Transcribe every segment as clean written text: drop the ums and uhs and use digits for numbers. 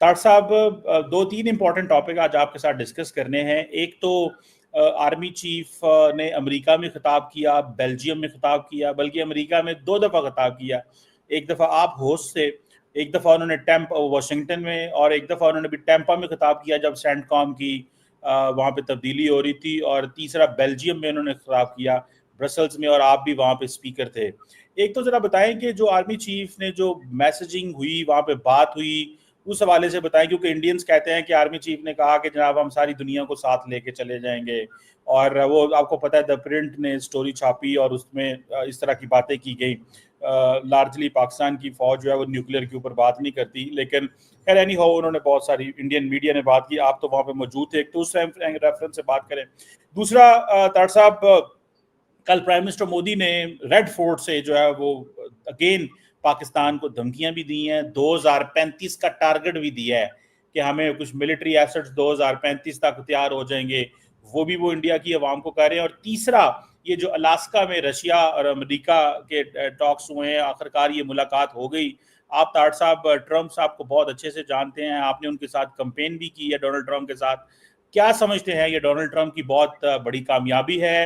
तार साहब, दो तीन इंपॉर्टेंट टॉपिक आज आपके साथ डिस्कस करने हैं। एक तो आर्मी चीफ ने अमेरिका में खिताब किया, बेल्जियम में खिताब किया, बल्कि अमेरिका में 2 दफ़ा खिताब किया। एक दफ़ा आप होस्ट थे, एक दफ़ा उन्होंने वाशिंगटन में, और एक दफ़ा उन्होंने भी टैंपा में खिताब किया जब सेंटकॉम की वहाँ पे तब्दीली हो रही थी, और तीसरा बेल्जियम में उन्होंने खिताब किया, ब्रसल्स में, और आप भी वहाँ पे स्पीकर थे। एक तो ज़रा बताएं कि जो आर्मी चीफ ने जो मैसेजिंग हुई, वहाँ पे बात हुई, उस हवाले से बताएं, क्योंकि इंडियंस कहते हैं कि आर्मी चीफ ने कहा कि जनाब हम सारी दुनिया को साथ लेके चले जाएंगे, और वो आपको पता है द प्रिंट ने स्टोरी छापी और उसमें इस तरह की बातें की गई। लार्जली पाकिस्तान की फौज जो है वो न्यूक्लियर के ऊपर बात नहीं करती, लेकिन खैर एनी हाउ उन्होंने बहुत सारी इंडियन मीडिया ने बात की, आप तो वहाँ पे मौजूद थे, एक तो उस रेफरेंस से बात करें। दूसरा, तार साहब, कल प्राइम मिनिस्टर मोदी ने रेड फोर्ट से जो है वो अगेन पाकिस्तान को धमकियां भी दी हैं, 2035 का टारगेट भी दिया है कि हमें कुछ मिलिट्री एसेट्स 2035 तक तैयार हो जाएंगे, वो भी वो इंडिया की आवाम को कह रहे हैं। और तीसरा, ये जो अलास्का में रशिया और अमेरिका के टॉक्स हुए हैं, आखिरकार ये मुलाकात हो गई। आप ताट साहब ट्रंप साहब को बहुत अच्छे से जानते हैं, आपने उनके साथ कंपेन भी की है, डोनाल्ड ट्रंप के साथ। क्या समझते हैं, ये डोनाल्ड ट्रंप की बहुत बड़ी कामयाबी है?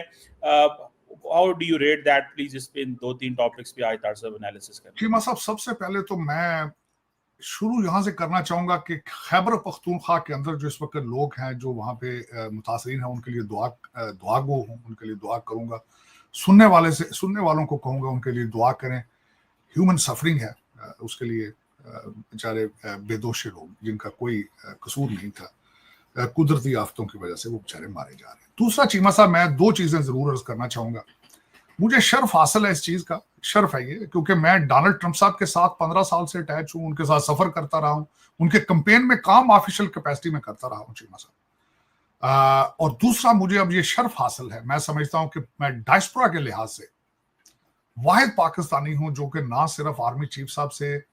How do you rate that? Please इस पे इन 2-3 टॉपिक्स पे आज तार साहब एनालिसिस करें। चीमा साहब, सबसे पहले तो मैं शुरू यहाँ से करना चाहूंगा कि खैबर पख्तूनख्वा के अंदर जो इस वक्त लोग हैं जो वहाँ पे मुतासरीन हैं, उनके लिए दुआ गो हूँ, उनके लिए दुआ करूंगा। सुनने वालों को कहूंगा उनके लिए दुआ करें। ह्यूमन सफरिंग है, उसके लिए बेचारे बेदोश लोग जिनका कोई कसूर नहीं था, कुदरती आफतों की वजह से वो बेचारे मारे जा रहे हैं। दूसरा चीमा साहब, मैं 2 चीजें जरूर अर्ज करना चाहूंगा। मुझे शर्फ हासिल है इस चीज का, शर्फ है ये, क्योंकि मैं डोनाल्ड ट्रंप साहब के साथ 15 साल से अटैच हूं, उनके साथ सफर करता रहा हूं, उनके कैंपेन में काम ऑफिशियल कैपेसिटी में करता रहा हूं चीमा साहब। और दूसरा, मुझे अब ये शर्फ हासिल है, मैं समझता हूं कि मैं डायस्पोरा के लिहाज से वाहिद पाकिस्तानी हूं जो कि ना सिर्फ आर्मी चीफ साहब से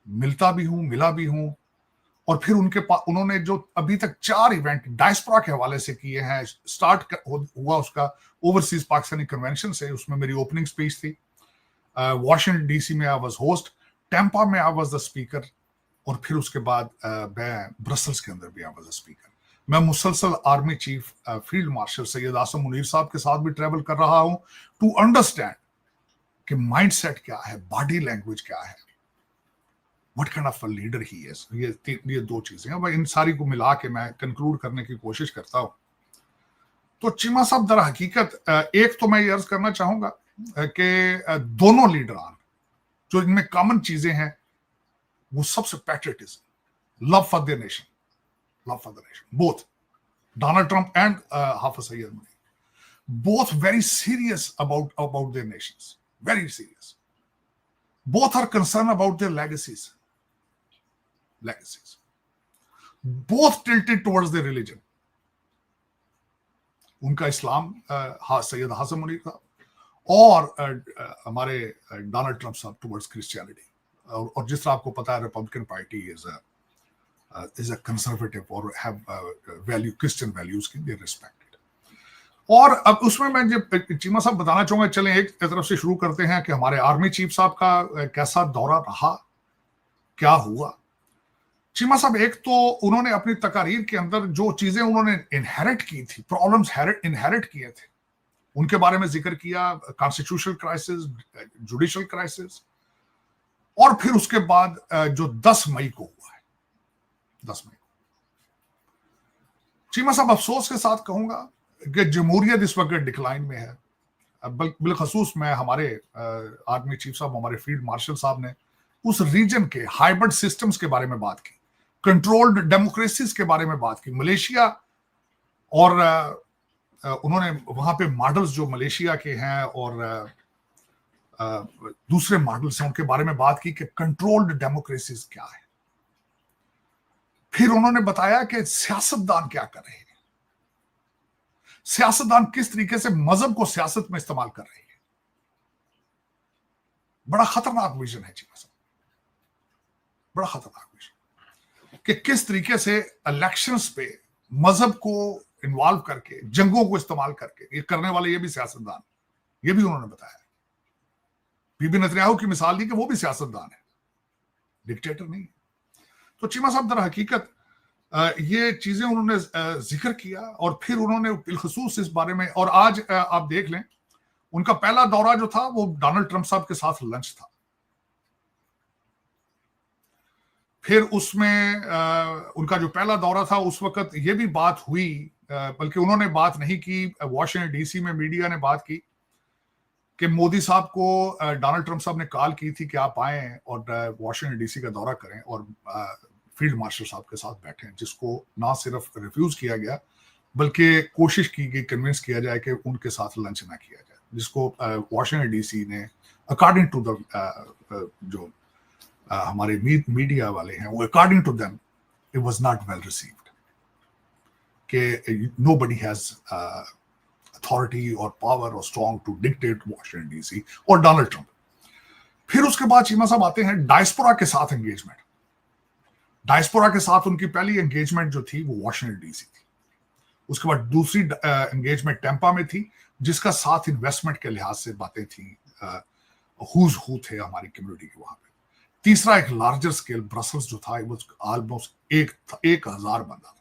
मिलता भी हूं, मिला भी हूं, और फिर उन्होंने जो अभी तक 4 इवेंट डायस्पोरा के हवाले से किए हैं, स्टार्ट हुआ उसका ओवरसीज पाकिस्तानी कन्वेंशन से, उसमें मेरी ओपनिंग स्पीच थी। वॉशिंगटन डीसी में आई वाज होस्ट, टैंपा में आई वाज द स्पीकर, और फिर उसके बाद मैं ब्रसल्स के अंदर भी आई वाज द स्पीकर। मैं मुसलसल army chief field marshal Syed Asim Munir साहब के साथ भी ट्रेवल कर रहा हूं टू अंडरस्टैंड कि माइंडसेट क्या है, बॉडी लैंग्वेज क्या है, What kind of a leader he is। ये 2 चीजें हैं, इन सारी को मिला के मैं कंक्लूड करने की कोशिश करता हूं। तो चीमा साहब, दर हकीकत एक तो मैं ये अर्ज करना चाहूंगा कि दोनों लीडरान जो इनमें कॉमन चीजें हैं वो सबसे patriotism, love for the nation, both Donald Trump and Hafiz Saeed Munir, both very serious about their nations, very serious. Both are concerned about their legacies. Both tilted towards their religion. उनका इस्लाम सैयद हासन मुनीर था, और हमारे डोनाल्ड ट्रंप साहब towards Christianity. और जिस तरह आपको पता है, Republican party is a conservative और हैव वैल्यू, क्रिश्चियन वैल्यूज की दे रिस्पेक्टेड। और अब उसमें मैं जब चीमा साहब बताना चाहूंगा, चलें एक तरफ से शुरू करते हैं कि हमारे आर्मी चीफ साहब का कैसा दौरा रहा, क्या हुआ। चीमा साहब, एक तो उन्होंने अपनी तकारीर के अंदर जो चीजें उन्होंने इनहेरिट की थी, प्रॉब्लम्स इनहेरिट किए थे, उनके बारे में जिक्र किया, कॉन्स्टिट्यूशनल क्राइसिस, जुडिशियल क्राइसिस, और फिर उसके बाद जो 10 मई को हुआ है, 10 मई। चीमा साहब, अफसोस के साथ कहूंगा कि जमहूरियत इस वक्त डिक्लाइन में है। बिलखसूस मैं हमारे आर्मी चीफ साहब, हमारे फील्ड मार्शल साहब ने उस रीजन के हाइब्रिड सिस्टम्स के बारे में बात की, कंट्रोल्ड डेमोक्रेसीज के बारे में बात की, मलेशिया, और उन्होंने वहां पे मॉडल्स जो मलेशिया के हैं और दूसरे मॉडल्स हैं उनके बारे में बात की कि कंट्रोल्ड डेमोक्रेसीज क्या है। फिर उन्होंने बताया कि सियासतदान क्या कर रहे हैं, सियासतदान किस तरीके से मजहब को सियासत में इस्तेमाल कर रहे हैं। बड़ा खतरनाक विजन है चीमा साहब, बड़ा खतरनाक विजन, कि किस तरीके से इलेक्शंस पे मजहब को इन्वॉल्व करके, जंगों को इस्तेमाल करके ये करने वाले ये भी सियासतदान, ये भी उन्होंने बताया। बीबी नेतन्याहू की मिसाल दी कि वो भी सियासतदान है, डिक्टेटर नहीं। तो चीमा साहब दर हकीकत ये चीजें उन्होंने जिक्र किया और फिर उन्होंने बिलखसूस इस बारे में, और आज आप देख लें उनका पहला दौरा जो था वो डोनाल्ड ट्रंप साहब के साथ लंच था। फिर उसमें उनका जो पहला दौरा था उस वक्त ये भी बात हुई, बल्कि उन्होंने बात नहीं की, वॉशिंगटन डीसी में मीडिया ने बात की कि मोदी साहब को डोनाल्ड ट्रंप साहब ने कॉल की थी कि आप आए और वॉशिंगटन डीसी का दौरा करें और फील्ड मार्शल साहब के साथ बैठे, जिसको ना सिर्फ रिफ्यूज किया गया बल्कि कोशिश की गई कन्विंस किया जाए कि उनके साथ लंच ना किया जाए, जिसको वॉशिंगटन डीसी ने अकॉर्डिंग टू द जो हमारे मीडिया वाले हैं वो according to them it was not well received, कि नोबडी हैज अथॉरिटी और पावर और strong to dictate Washington DC और डोनाल्ड ट्रंप। फिर उसके बाद चीमा साहब आते हैं डायस्पोरा के साथ एंगेजमेंट। डायस्पोरा के साथ उनकी पहली एंगेजमेंट जो थी वो वॉशिंगटन डीसी थी। उसके बाद दूसरी एंगेजमेंट टेम्पा में थी, जिसका साथ इन्वेस्टमेंट के लिहाज से बातें थी, हुज हू थे हमारी कम्युनिटी के वहां पे। तीसरा एक लार्जर स्केल ब्रसल्स जो था वो ऑलमोस्ट 1000 बंदा था।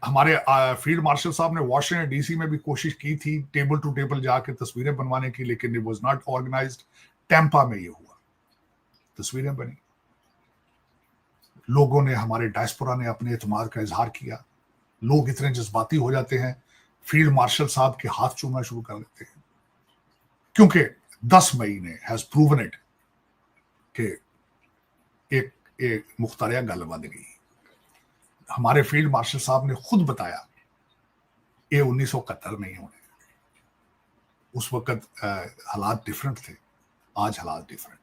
हमारे फील्ड मार्शल साहब ने वॉशिंगटन डीसी में भी कोशिश की थी टेबल टू टेबल जाके तस्वीरें बनवाने की, लेकिन it was not organised. Tampa में ये हुआ, तस्वीरें बनी, लोगों ने, हमारे डायस्पोरा ने अपने एतमाद का इजहार किया। लोग इतने जज्बाती हो जाते हैं, फील्ड मार्शल साहब के हाथ चूमना शुरू कर देते हैं, क्योंकि 10 मई ने हैज प्रूवन इट कि एक मुख्तरिया गल बन गई। हमारे फील्ड मार्शल साहब ने खुद बताया ये 1971 नहीं होने, उस वक्त हालात डिफरेंट थे, आज हालात डिफरेंट।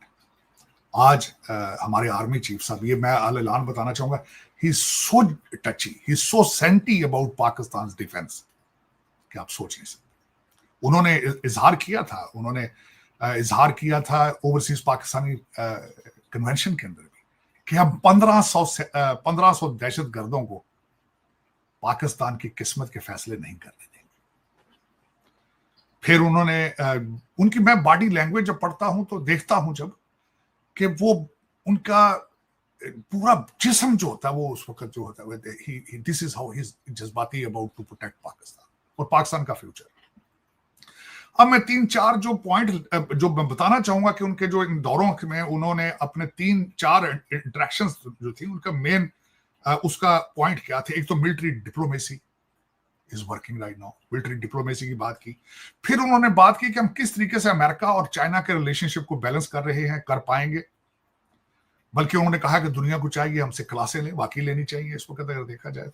आज हमारे आर्मी चीफ साहब, ये मैं ऐलान बताना चाहूंगा, he is so touchy, he is so senti about Pakistan defence कि आप सोच नहीं सकते। उन्होंने इजहार किया था ओवरसीज पाकिस्तानी कन्वेंशन के अंदर भी कि हम 1500 दहशत गर्दों को पाकिस्तान की किस्मत के फैसले नहीं करने देंगे। फिर उन्होंने उनकी, मैं बॉडी लैंग्वेज जब पढ़ता हूं तो देखता हूं जब कि वो उनका पूरा जिस्म जो होता है वो उस वक्त जो होता है, this is how he is जज्बाती अबाउट टू प्रोटेक्ट पाकिस्तान और पाकिस्तान का फ्यूचर। अब मैं 3-4 जो पॉइंट जो मैं बताना चाहूंगा कि उनके जो इन दौरों में उन्होंने अपने 3-4 इंटरेक्शंस जो थी, उनका मेन उसका पॉइंट क्या थे। एक तो military diplomacy is working right now, military diplomacy की बात की। फिर उन्होंने बात की कि हम किस तरीके से अमेरिका और चाइना के रिलेशनशिप को बैलेंस कर रहे हैं, कर पाएंगे। बल्कि उन्होंने कहा कि दुनिया को चाहिए हमसे क्लासें लें, वाकई लेनी चाहिए इस वक्त अगर देखा जाए।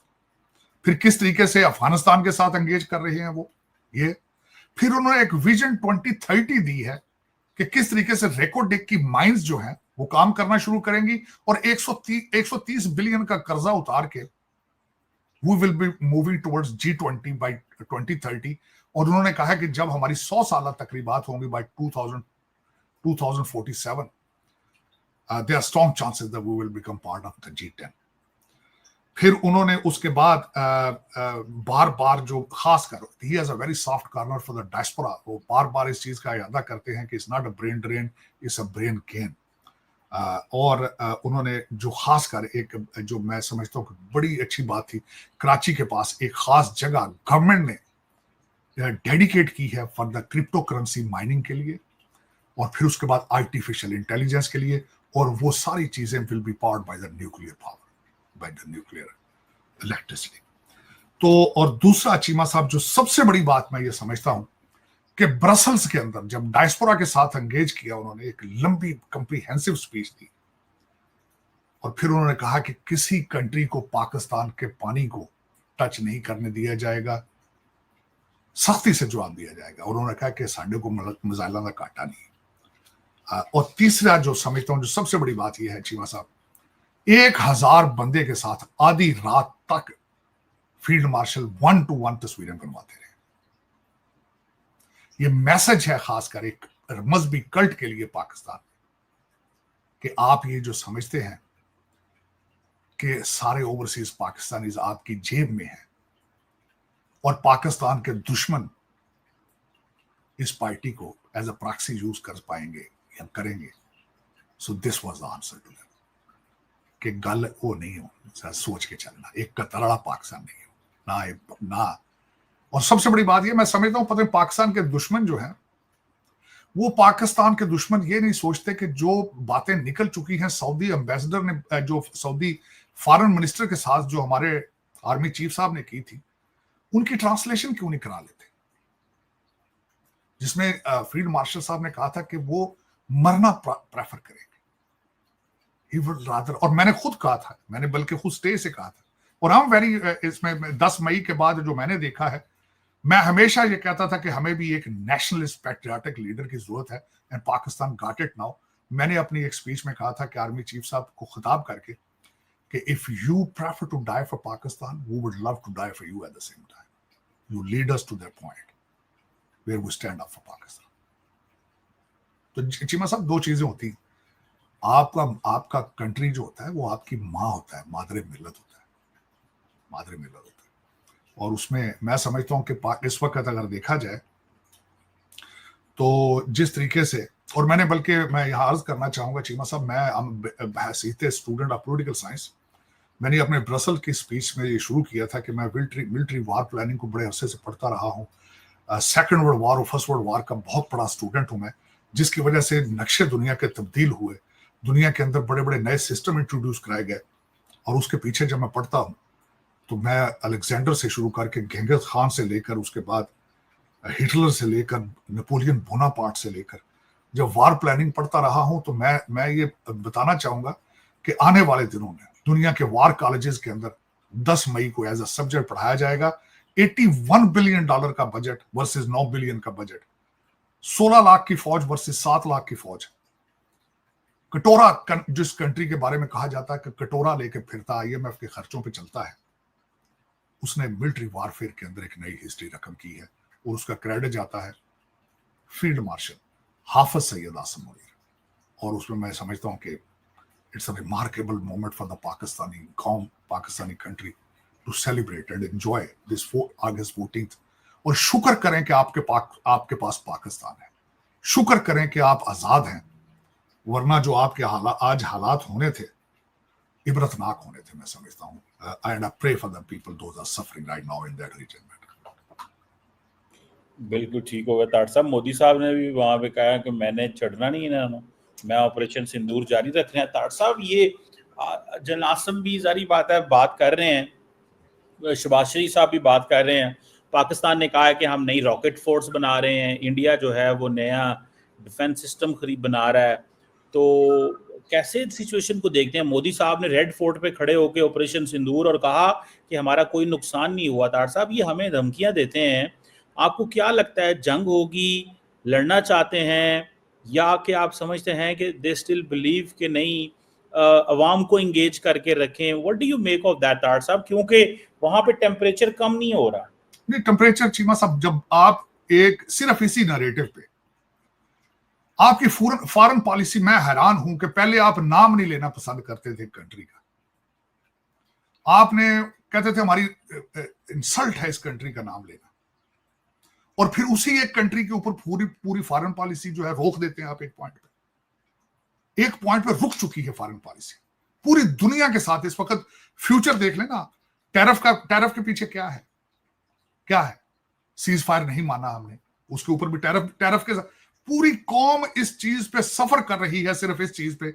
फिर किस तरीके से अफगानिस्तान के साथ एंगेज कर रहे हैं वो, ये। फिर उन्होंने एक विजन 2030 दी है कि किस तरीके से रेकोडेक की माइंस जो है वो काम करना शुरू करेंगी और 130 बिलियन का कर्जा उतार के we will be moving towards G20 by 2030। और उन्होंने कहा कि जब हमारी 100 साल तकरीबात होंगी by 2047, there are strong chances that we will become part of the G10। फिर उन्होंने उसके बाद बार बार जो खास कर, he has a very soft corner for the diaspora, वो बार बार इस चीज का इरादा करते हैं कि it's not a brain drain, it's a brain gain। और उन्होंने जो खास कर एक जो मैं समझता हूँ बड़ी अच्छी बात थी, कराची के पास एक खास जगह गवर्नमेंट ने डेडिकेट की है for the crypto currency mining के लिए, और फिर उसके बाद आर्टिफिशियल इंटेलिजेंस के लिए, और वो सारी चीजें will be powered by the nuclear power, by the nuclear electricity. तो और दूसरा चीमा साहब जो सबसे बड़ी बात मैं ये समझता हूं कि ब्रसल्स के अंदर जब डायस्पोरा के साथ एंगेज किया, उन्होंने एक लंबी कंप्रीहेंसिव स्पीच दी और फिर उन्होंने कहा कि किसी कंट्री को पाकिस्तान के पानी को टच नहीं करने दिया जाएगा, सख्ती से जवाब दिया जाएगा। और उन्होंने कहा कि साडे को मिसाइलों का काटा नहीं। और तीसरा जो समझता हूं जो सबसे बड़ी बात यह है चीमा साहब, 1000 बंदे के साथ आधी रात तक फील्ड मार्शल 1-to-1 तस्वीरें बनवाते रहे। ये मैसेज है खासकर एक मजहबी कल्ट के लिए पाकिस्तान कि आप ये जो समझते हैं कि सारे ओवरसीज पाकिस्तानीज आपकी जेब में हैं और पाकिस्तान के दुश्मन इस पार्टी को एज अ प्रॉक्सी यूज कर पाएंगे या करेंगे, so this was the answer to that. कि गल वो नहीं हो, सोच के चलना, एक कतरड़ा पाकिस्तान नहीं हो ना। और सबसे बड़ी बात ये मैं समझता हूँ, पता है पाकिस्तान के दुश्मन जो है वो पाकिस्तान के दुश्मन ये नहीं सोचते कि जो बातें निकल चुकी हैं सऊदी एम्बेसडर ने, जो सऊदी फॉरेन मिनिस्टर के साथ जो हमारे आर्मी चीफ साहब ने की थी, उनकी ट्रांसलेशन क्यों नहीं करा लेते, जिसमें फील्ड मार्शल साहब ने कहा था कि वो मरना प्रेफर करेंगे, ही वुड रादर। और मैंने खुद कहा था, मैंने बल्कि खुद स्टेज से कहा था, और हम वेरी इसमें 10 मई के बाद जो मैंने देखा है, मैं हमेशा ये कहता था कि हमें भी एक नेशनलिस्ट पैट्रियाटिक लीडर की जरूरत है, and Pakistan got it now. मैंने अपनी एक स्पीच में कहा था कि आर्मी चीफ साहब को खिताब करके कि if you prefer to die for Pakistan, we would love to die for you at the same time. You lead us to that point where we stand up for Pakistan. तो चीमा साहब, दो चीजें होती हैं, आपका कंट्री जो होता है वो आपकी माँ होता है, मादरे मिल्लत होता है, मादरे मिल्लत होता है। और उसमें मैं समझता हूं कि इस वक्त अगर देखा जाए तो जिस तरीके से, और बल्कि मैं यहाँ अर्ज करना चाहूंगा चीमा साहब, मैं हैसियत स्टूडेंट ऑफ पॉलिटिकल साइंस, मैंने अपने ब्रसल की स्पीच में ये शुरू किया था कि मैं मिलिट्री वार प्लानिंग को बड़े अरसे से पढ़ता रहा हूँ। सेकेंड वर्ल्ड वार और फर्स्ट वर्ल्ड वार का बहुत बड़ा स्टूडेंट हूं मैं, जिसकी वजह से नक्शे दुनिया के तब्दील हुए, दुनिया के अंदर बड़े बड़े नए सिस्टम इंट्रोड्यूस कराए गए। और उसके पीछे जब मैं पढ़ता हूँ तो मैं अलेक्जेंडर से शुरू करके गेंगिस खान से लेकर, उसके बाद हिटलर से लेकर नेपोलियन बोनापार्ट से लेकर, जब वार प्लानिंग पढ़ता रहा हूं तो मैं ये बताना चाहूंगा कि आने वाले दिनों में दुनिया के वार कॉलेजेस के अंदर 10 मई को एज अ सब्जेक्ट पढ़ाया जाएगा। $81 बिलियन का बजट वर्सेस 9 बिलियन का बजट, 16 लाख की फौज वर्सेस 7 लाख की फौज। कटोरा, जिस कंट्री के बारे में कहा जाता है कि कटोरा लेके फिरता IMF के खर्चों पे चलता है, उसने मिलिट्री वारफेयर के अंदर एक नई हिस्ट्री रकम की है, और उसका क्रेडिट जाता है फील्ड मार्शल हाफिज सैयद आसिम मुनीर। और उसमें मैं समझता हूं कि it's a remarkable moment for the Pakistani कौम, Pakistani country to celebrate and enjoy this August 14th। और शुक्र करें कि आपके पास पाकिस्तान है, शुक्र करें कि आप आजाद हैं, वरना जो आपके आज हालात होने थे इबरतनाक होने थे, मैं समझता हूँ। And I pray for the people those are suffering right now in that region. बिल्कुल ठीक हो गया ताड़ साहब। मोदी साहब ने भी वहां पे कहा कि मैंने चढ़ना नहीं है ना, मैं ऑपरेशन सिंदूर जारी रख रहे हैं। ताड़ साहब, ये जनरल आसिम भी जारी बात है, बात कर रहे हैं, शहबाज शरीफ साहब भी बात कर रहे हैं। पाकिस्तान ने कहा है कि हम नई रॉकेट फोर्स बना रहे हैं, इंडिया जो है वो नया डिफेंस सिस्टम बना रहा है। तो कैसे सिचुएशन को देखते हैं? मोदी साहब ने रेड फोर्ट पे खड़े होकर ऑपरेशन सिंदूर और कहा कि हमारा कोई नुकसान नहीं हुआ। ताड़ साहब, ये हमें धमकियां देते हैं, आपको क्या लगता है, जंग होगी, लड़ना चाहते हैं, या कि आप समझते हैं कि दे स्टिल बिलीव कि नहीं, अवाम को इंगेज करके रखें? What do you make of that ताड़ साहब? क्योंकि वहां पे टेम्परेचर कम नहीं हो रहा। नहीं, टेम्परेचर चीमा साहब, जब आप एक सिर्फ इसी नैरेटिव पे आपकी फॉरेन पॉलिसी, मैं हैरान हूं कि पहले आप नाम नहीं लेना पसंद करते थे कंट्री का, आपने कहते थे हमारी इंसल्ट है इस कंट्री का नाम लेना, और फिर उसी एक कंट्री के ऊपर पूरी फॉरेन पॉलिसी जो है रोक देते हैं आप। एक पॉइंट पे रुक चुकी है फॉरेन पॉलिसी पूरी दुनिया के साथ। इस वक्त फ्यूचर देख लेना, टैरिफ के पीछे क्या है? सीज फायर नहीं माना हमने, उसके ऊपर भी टैरिफ के साथ पूरी कौम इस चीज पे सफर कर रही है, सिर्फ इस चीज पे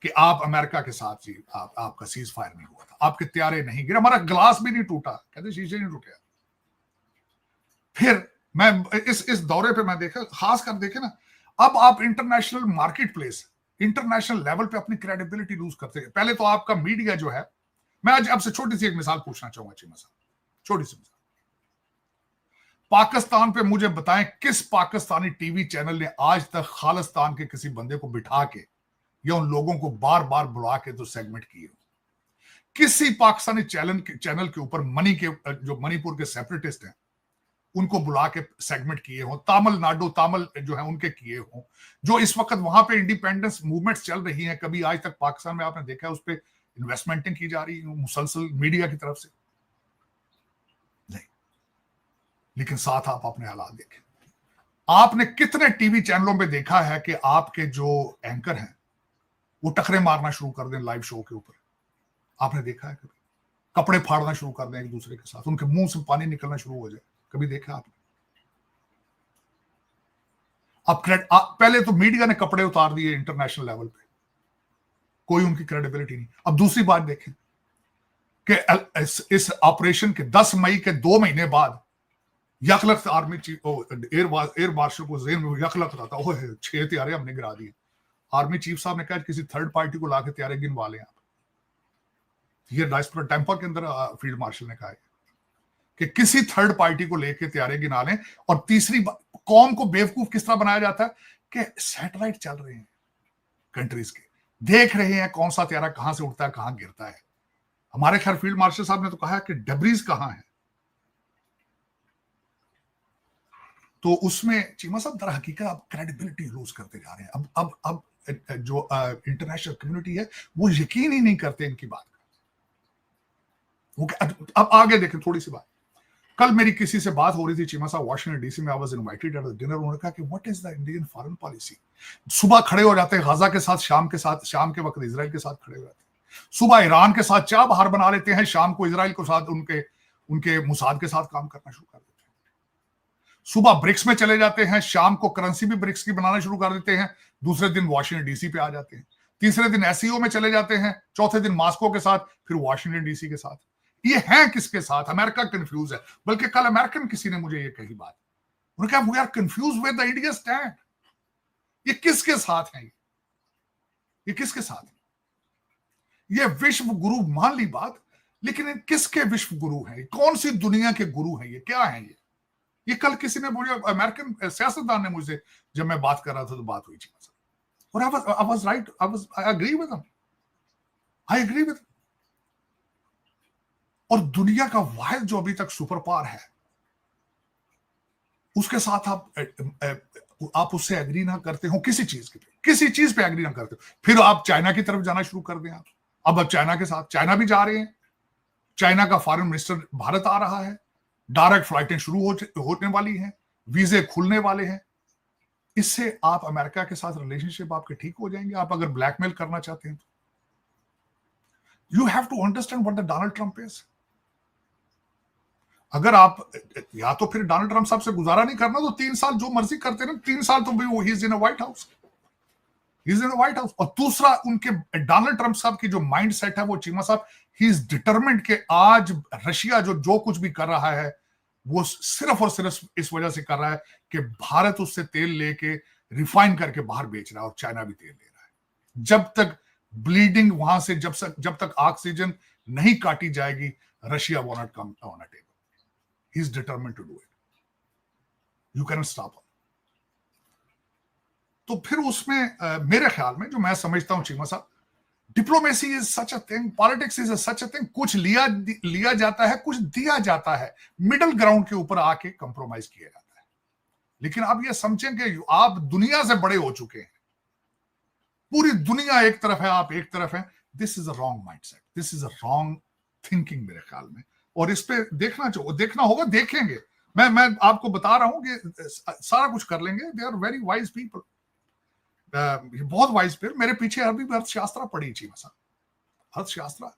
कि आप अमेरिका के साथ जी आपका सीज फायर नहीं हुआ था, आपके त्यारे नहीं गिरे, हमारा ग्लास भी नहीं टूटा, कहते शीशे नहीं टूटे। फिर मैं इस दौरे पे मैं देखा, खास कर देखे ना, अब आप international market place, international level पे अपनी क्रेडिबिलिटी लूज करते हैं। पहले तो आपका मीडिया जो है, मैं आज आपसे छोटी सी एक मिसाल पूछना चाहूंगा चीमा साहब, छोटी सी मिसाल। पाकिस्तान पे मुझे बताएं किस पाकिस्तानी टीवी चैनल ने आज तक खालिस्तान के किसी बंदे को बिठा के या उन लोगों को बार बार बुला के तो सेगमेंट किए? किसी पाकिस्तानी चैनल के ऊपर जो मणिपुर के सेपरेटिस्ट हैं उनको बुला के सेगमेंट किए हो, तमिल जो है उनके किए हो, जो इस वक्त वहां पे इंडिपेंडेंस मूवमेंट्स चल रही हैं, कभी आज तक पाकिस्तान में आपने देखा है उस पर इन्वेस्टमेंटिंग की जा रही है मुसलसल मीडिया की तरफ से? नहीं। लेकिन साथ आप अपने हालात देखें, आपने कितने टीवी चैनलों पे देखा है कि आपके जो एंकर हैं वो टकरे मारना शुरू कर दें लाइव शो के ऊपर, आपने देखा है कभी? कपड़े फाड़ना शुरू कर दें एक दूसरे के साथ, उनके मुंह से पानी निकलना शुरू हो जाए, कभी देखा आपने? पहले तो मीडिया ने कपड़े उतार दिए इंटरनेशनल लेवल पे, कोई उनकी क्रेडिबिलिटी नहीं। अब दूसरी बात देखें कि इस ऑपरेशन के 10 मई के 2 महीने बाद यकलख्त आर्मी चीफ एयर मार्शल को जेल में यकलख्त आता, ओह 6 त्यारे हमने गिरा दिए। आर्मी चीफ साहब ने कहा किसी थर्ड पार्टी को लाके त्यारे गिनवा लें आप। ये डायस्पोरा टेम्पा के अंदर फील्ड मार्शल ने कहा है कि किसी थर्ड पार्टी को लेके त्यारे गिना लें। और तीसरी बात, कौम को बेवकूफ किस तरह बनाया जाता है कि सैटेलाइट चल रहे हैं कंट्रीज के, देख रहे हैं कौन सा त्यारा कहां से उठता है कहां गिरता है। हमारे खैर फील्ड मार्शल साहब ने तो कहा कि डेब्रीज कहां है, तो उसमें चीमा साहब दर हकीकत अब क्रेडिबिलिटी लूज करते जा रहे हैं। अब जो इंटरनेशनल कम्युनिटी है वो यकीन ही नहीं करते इनकी बात। अब आगे देखें थोड़ी सी बात, कल मेरी किसी से बात हो रही थी चीमा साहब वाशिंगटन डीसी में, I was invited at the dinner. उन्होंने कहा कि what is the Indian foreign policy. सुबह खड़े हो जाते हैं गाजा के साथ, शाम के वक्त इजराइल के साथ खड़े हो जाते हैं, सुबह ईरान के साथ चाह बाहर बना लेते हैं, शाम को इजराइल के साथ उनके मुसाद के साथ काम करना शुरू कर देते हैं। सुबह ब्रिक्स में चले जाते हैं, शाम को करेंसी भी ब्रिक्स की बनाना शुरू कर देते हैं, दूसरे दिन वाशिंगटन डीसी पे आ जाते हैं, तीसरे दिन एससीओ में चले जाते हैं, चौथे दिन मॉस्को के साथ, फिर वाशिंगटन डीसी के साथ। ये है किसके साथ? अमेरिका कंफ्यूज है। बल्कि कल अमेरिकन किसी ने मुझे ये कही बात, उन्होंने कहा we are confuse with the India stand. ये किसके साथ है? ये किसके साथ है? ये विश्व गुरु मान ली बात, लेकिन किसके विश्व गुरु हैं? कौन सी दुनिया के गुरु हैं? ये क्या है? ये कल किसी ने मुझे, अमेरिकन सियासतदान ने मुझसे, जब मैं बात कर रहा था तो बात हुई थी, और I was right, I agree with them, I agree with them। और दुनिया का वाहिद जो अभी तक सुपर पावर है, उसके साथ आप उससे एग्री ना करते हो किसी चीज पे एग्री ना करते हो, फिर आप चाइना की तरफ जाना शुरू कर दें। आप अब चाइना के साथ, चाइना भी जा रहे हैं, चाइना का फॉरेन मिनिस्टर भारत आ रहा है, डायरेक्ट फ्लाइटें शुरू होने वाली हैं, वीजे खुलने वाले हैं। इससे आप अमेरिका के साथ रिलेशनशिप आपके ठीक हो जाएंगे। आप अगर ब्लैकमेल करना चाहते हैं तो you have to understand what the Donald Trump is. अगर आप, या तो फिर डोनाल्ड ट्रंप साहब से गुजारा नहीं करना तो 3 साल जो मर्जी करते रहे, 3 साल तो भी वो he is in a white house, और दूसरा उनके डोनाल्ड ट्रंप साहब की जो माइंड सेट है वो चीमा साहब, ही इज डिटरमिन्ड कि आज रशिया जो कुछ भी कर रहा है वो सिर्फ और सिर्फ इस वजह से कर रहा है कि भारत उससे तेल लेके रिफाइन करके बाहर बेच रहा है और चाइना भी तेल ले रहा है। जब तक ब्लीडिंग वहां से, जब तक ऑक्सीजन नहीं काटी जाएगी, Russia will not come on a table. He is determined to do it. You cannot stop him. तो फिर उसमें मेरे ख्याल में जो मैं समझता हूं चीमा साहब, diplomacy is such a thing, politics is such a thing. कुछ लिया जाता है, कुछ दिया जाता है, मिडिल ग्राउंड के ऊपर आके कंप्रोमाइज किया जाता है। लेकिन आप ये समझें कि आप दुनिया से बड़े हो चुके हैं, पूरी दुनिया एक तरफ है, आप एक तरफ हैं। This is a wrong mindset, this is a wrong thinking मेरे ख्याल में। और इस पे देखना होगा, देखेंगे। मैं आपको बता रहा हूं कि सारा कुछ कर लेंगे। They are very wise people, बहुत वाइज पीपल। मेरे पीछे अभी अर्थशास्त्र पढ़ी थी, अर्थशास्त्र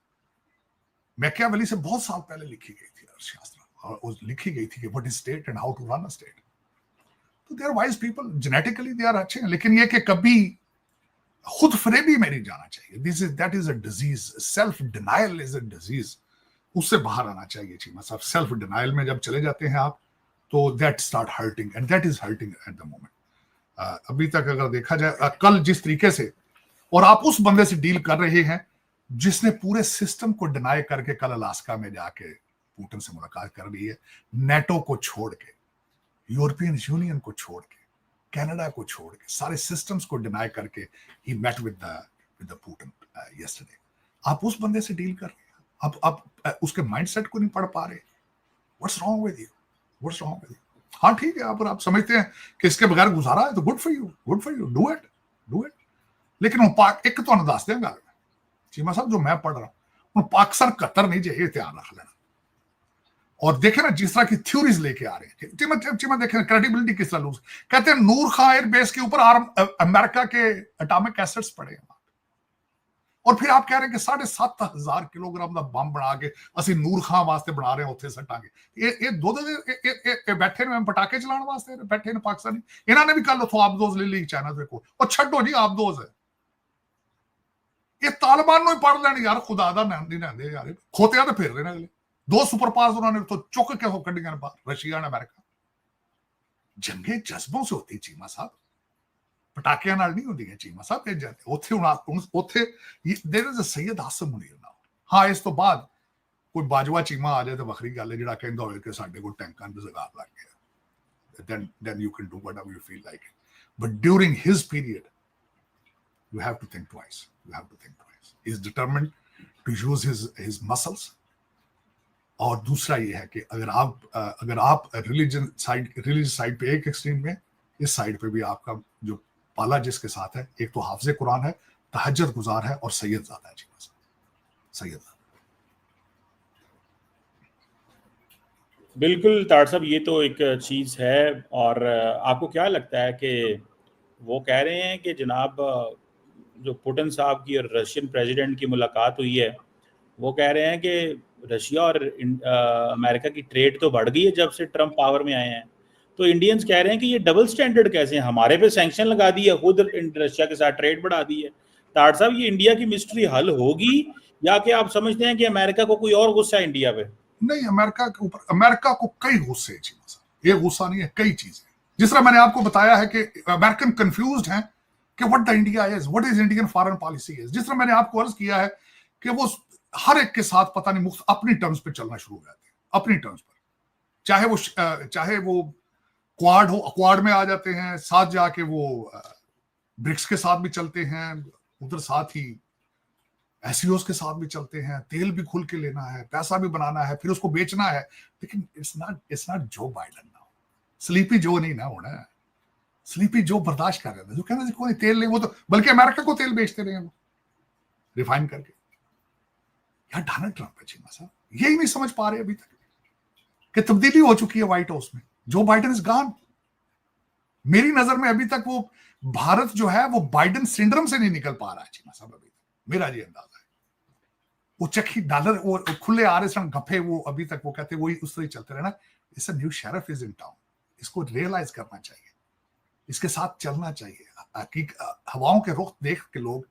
मैकियावेली से बहुत साल पहले लिखी गई थी अर्थशास्त्र, और लिखी गई थी कि what is state and how to run a state. तो they are wise people, genetically they are अच्छे हैं। लेकिन ये कि कभी खुद फरेबी में नहीं जाना चाहिए। That is a disease, self denial is a disease. उससे बाहर आना चाहिए चीमा साहब। सेल्फ डिनायल में जब चले जाते हैं आप, तो that start hurting, and that is hurting at the moment. अभी तक अगर देखा जाए, कल जिस तरीके से, और आप उस बंदे से डील कर रहे हैं जिसने पूरे सिस्टम को डिनाई करके कल अलास्का में जाके पुतिन से मुलाकात कर ली है, नेटो को छोड़ के, यूरोपियन यूनियन को छोड़ के, कनाडा को छोड़ के, सारे सिस्टम्स को डिनाई करके he met with the Putin yesterday. आप उस बंदे से डील कर रहे हैं, आप उसके माइंडसेट को नहीं पढ़ पा रहे। What's wrong with you, what's wrong with you? हाँ ठीक है, आप समझते हैं कि इसके बगैर गुजारा है तो good for you, do it. लेकिन एक तो दस देंगे चीमा साहब, जो मैं पढ़ रहा हूं, पाकिस्तान कतर नहीं चाहिए, ध्यान रख लेना। और देखे ना जिस तरह की थ्योरीज लेके आ रहे हैं चीमा, देखे क्रेडिबिलिटी किस तरह लूज। कहते हैं नूर खां एयर बेस के ऊपर अमेरिका के एटॉमिक एसेट्स पड़े हैं। और फिर आप कह रहे हैं कि 7,500 किलोग्राम का बम बना के असि नूर खां वास्ते बना रहे हैं, उत्थे सटांगे। ये दो बैठे ने पटाके चलाने वास्ते बैठे ने पाकिस्तानी। इन्होंने भी कल उतो आबदोज ले ली चाइना के कोल, और छड्डो जी आबदोज है, ये तालिबान नु पढ़ लैन यार, खुदा दा नहीं लैंदे यार, खोतिया तो फिर रहे ने अगले। 2 सुपर पावर्स उन्होंने तो चुक के हो कड्डियां ने बाहर, रशिया ने अमेरिका। जंगे जज्बों से होती चीमा साहब, पटाकियां नाल नहीं होंदियां चीमा साहब। उत्थे उत्थे there is a Syed Hashim Munir now. हाँ, इस तो बाद कोई बाजवा चीमा आ जाए तो वखरी गल है, जिहड़ा कहंदा होवे कि साडे कोल टैंकां दा जुगाड़ लग गया, then you can do whatever you feel like it. But during his period, you have to think twice. You have to think twice. He's determined to use his muscles. और दूसरा ये है कि अगर आप रिलीजियस साइड पे एक extreme में, इस साइड पे भी आपका जो पाला जिसके साथ है, एक तो हाफिज़े कुरान है, तहज्जुद गुजार है, और सैयद ज़ादा है जी, सैयद ज़ादा। बिल्कुल तार साहब, ये तो एक चीज़ है। और आपको क्या लगता है कि वो कह रहे हैं कि जनाब जो पुतिन साहब की और रशियन प्रेसिडेंट की मुलाकात हुई है, वो कह रहे हैं कि रशिया और अमेरिका की ट्रेड तो बढ़ गई है जब से ट्रंप पावर में आए हैं। तो इंडियंस कह रहे हैं कि ये डबल स्टैंडर्ड कैसे हैं, हमारे पे सैंक्शन लगा दी है, खुद रशिया के साथ ट्रेड बढ़ा दी है। तार साहब, ये इंडिया की मिस्ट्री हल होगी, या कि आप समझते हैं कि अमेरिका को कोई और गुस्सा है इंडिया पे? नहीं, अमेरिका के ऊपर, अमेरिका को कई गुस्से हैं, ये गुस्सा नहीं है, कई चीजें। जिस तरह मैंने आपको बताया है कि अमेरिकन कंफ्यूज्ड हैं कि what the India is, what is Indian foreign policy is. जिस तरह मैंने आपको अर्ज किया है कि वो हर एक के साथ पता नहीं मुफ्त अपनी टर्म्स पे चलना शुरू हो जाते हैं, अपनी टर्म्स पर। चाहे वो क्वाड हो, क्वाड में आ जाते हैं, साथ जाके वो ब्रिक्स के साथ भी चलते हैं, उधर साथ ही एसईओस के साथ भी चलते हैं। तेल भी खुल के लेना है, पैसा भी बनाना है, फिर उसको बेचना है। लेकिन इट्स नॉट जो बाइडन नाउ, स्लीपी जो नहीं ना होना है। स्लीपी जो बर्दाश्त कर रहे थे, जो कहना कोई तेल नहीं, वो तो बल्कि अमेरिका को तेल बेचते रहे वो रिफाइन करके। यार डोनाल्ड ट्रंप है चीमा साहब, यही नहीं समझ पा रहे अभी तक कि तब्दीली हो चुकी है व्हाइट हाउस में। जो बाइडन इज गॉन। मेरी नजर में अभी तक वो भारत जो है वो बाइडन सिंड्रोम से नहीं निकल पा रहा है चीमा साहब अभी तक, मेरा ये अंदाजा है। वो चक्की डॉलर, वो खुले आ रहे सन गफे, वो अभी तक वो कहते वही उस तरह चलते रहना। It's a new sheriff is in town, इसको रियलाइज करना चाहिए, इसके साथ चलना चाहिए। हवाओं के रुख देख के लोग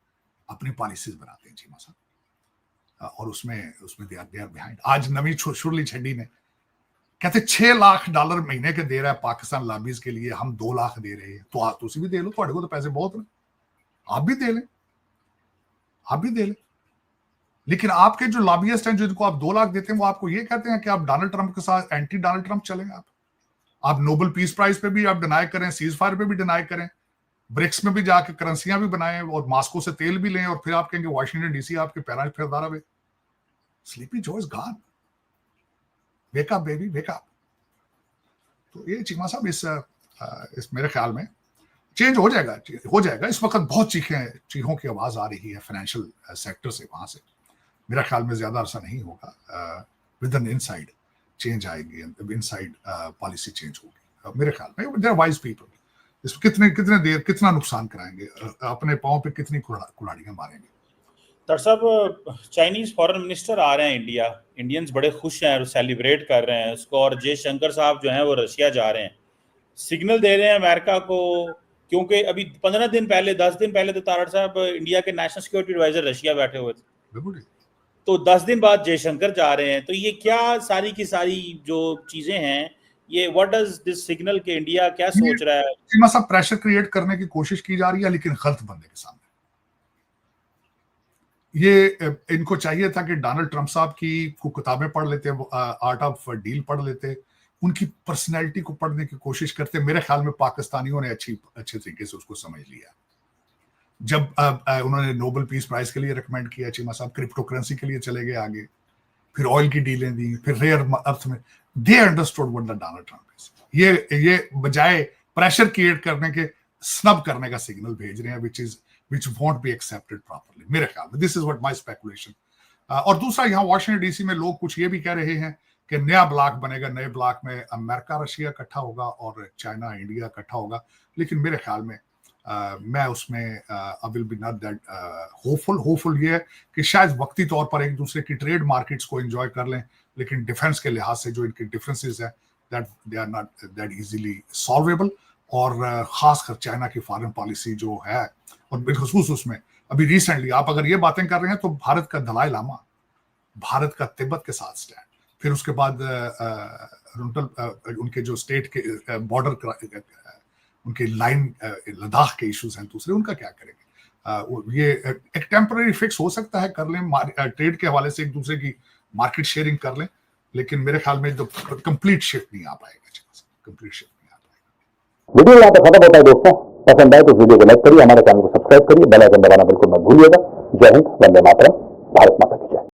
अपनी पॉलिसीज बनाते हैं चीमा साहब, और उसमें दे आर बिहाइंड। आज नवी शुरली छड्डी ने कहते $6 लाख महीने के दे रहा है पाकिस्तान लॉबीज के लिए, हम 2 लाख दे रहे हैं। तो आप तुसी भी दे लो, थोड़े को तो पैसे बहुत हैं, आप भी दे लें। लेकिन आपके जो लॉबियस्ट हैं जिनको आप 2 लाख देते हैं, वो आपको ये कहते हैं कि आप डोनाल्ड ट्रंप के साथ एंटी डोनाल्ड ट्रंप चलेंगे। आप नोबेल पीस प्राइज पे भी आप डिनाई करें, सीज फायर पे भी डिनाई करें, ब्रिक्स में भी जाके करेंसियां भी बनाएं, और मॉस्को से तेल भी लें, और फिर आप कहेंगे वॉशिंगटन डीसी आपके पैरा फिरदारा में। स्लीपी जो is gone, wake up baby, wake up. तो ये चीमा साहब इस मेरे ख्याल में चेंज हो जाएगा। इस वक्त बहुत चीखों की आवाज आ रही है फाइनेंशियल सेक्टर से, वहां से। मेरा ख्याल में ज्यादा अरसा नहीं होगा, विद एन इनसाइड चेंज आएगी, इनसाइड पॉलिसी चेंज होगी मेरे ख्याल में। देयर वाइज पीपल इसको कितने देर कितना नुकसान कराएंगे, अपने पांव पे कितनी कुल्हाड़ियां मारेंगे। डॉक्टर साहब, चाइनीज फॉरेन मिनिस्टर आ रहे हैं इंडिया, इंडियंस बड़े खुश हैं और सेलिब्रेट कर रहे हैं उसको, और जयशंकर साहब जो हैं वो रशिया जा रहे हैं, सिग्नल दे रहे हैं अमेरिका को। क्योंकि अभी 15 दिन पहले 10 दिन पहले तो तारड़ साहब इंडिया के नेशनल सिक्योरिटी एडवाइजर रशिया बैठे हुए थे, तो 10 दिन बाद जयशंकर जा रहे हैं। तो ये क्या सारी की सारी जो चीजें हैं, ये व्हाट डज दिस सिग्नल के इंडिया क्या सोच रहा है? चीमा साहब, प्रेशर क्रिएट करने की कोशिश की जा रही है, लेकिन गलत बंदे के सामने। ये इनको चाहिए था कि डोनाल्ड ट्रंप साहब की किताबें पढ़ लेते, आर्ट ऑफ डील पढ़ लेते, उनकी पर्सनैलिटी को पढ़ने की कोशिश करते। मेरे ख्याल में पाकिस्तानियों ने अच्छे तरीके से उसको समझ लिया। जब उन्होंने नोबेल पीस प्राइज के लिए रिकमेंड किया, चीमा साहब क्रिप्टो करेंसी के लिए चले गए आगे, फिर ऑयल की डीलें दी, फिर रेयर अर्थ में, they understood what the Donald Trump is. ये बजाय प्रेशर क्रिएट करने के स्नब करने का सिग्नल भेज रहे हैं, which won't be accepted properly, मेरे ख्याल में। This is what my speculation। और दूसरा, यहाँ वाशिंगटन डीसी में लोग कुछ ये भी कह रहे हैं कि नया ब्लॉक बनेगा, नए ब्लॉक में अमेरिका रशिया इकट्ठा होगा और चाइना इंडिया इकट्ठा होगा। लेकिन मेरे ख्याल में मैं उसमें I will be not that hopeful ये है कि शायद वक्ती तौर पर एक दूसरे की ट्रेड मार्केट्स को एंजॉय कर लें, लेकिन डिफेंस के लिहाज से जो इनके डिफरेंसेस है that they are not that easily solvable. और खासकर चाइना की फॉरेन पॉलिसी जो है, और बिलखसूस उसमें अभी रिसेंटली आप अगर ये बातें कर रहे हैं तो भारत का दलाई लामा, भारत का तिब्बत के साथ स्टैंड, फिर उसके बाद उनके जो स्टेट के बॉर्डर उनके लाइन लद्दाख के इश्यूज हैं दूसरे, उनका क्या करेंगे? ये एक टेम्पररी फिक्स हो सकता है, कर लें ट्रेड के हवाले से एक दूसरे की मार्केट शेयरिंग कर लें, लेकिन मेरे ख्याल में जो कंप्लीट शिफ्ट नहीं आ पाएगा, कंप्लीट शिफ्ट नहीं आ पाएगा। वीडियो यहाँ पर खत्म होता है दोस्तों। पसंद आए तो वीडियो को लाइक करिए, हमारे चैनल को सब्सक्राइब करिए, बेल आइकन दबाना बिल्कुल मत भूलिएगा। जय हिंद, वंदे मातरम, भारत माता की जय।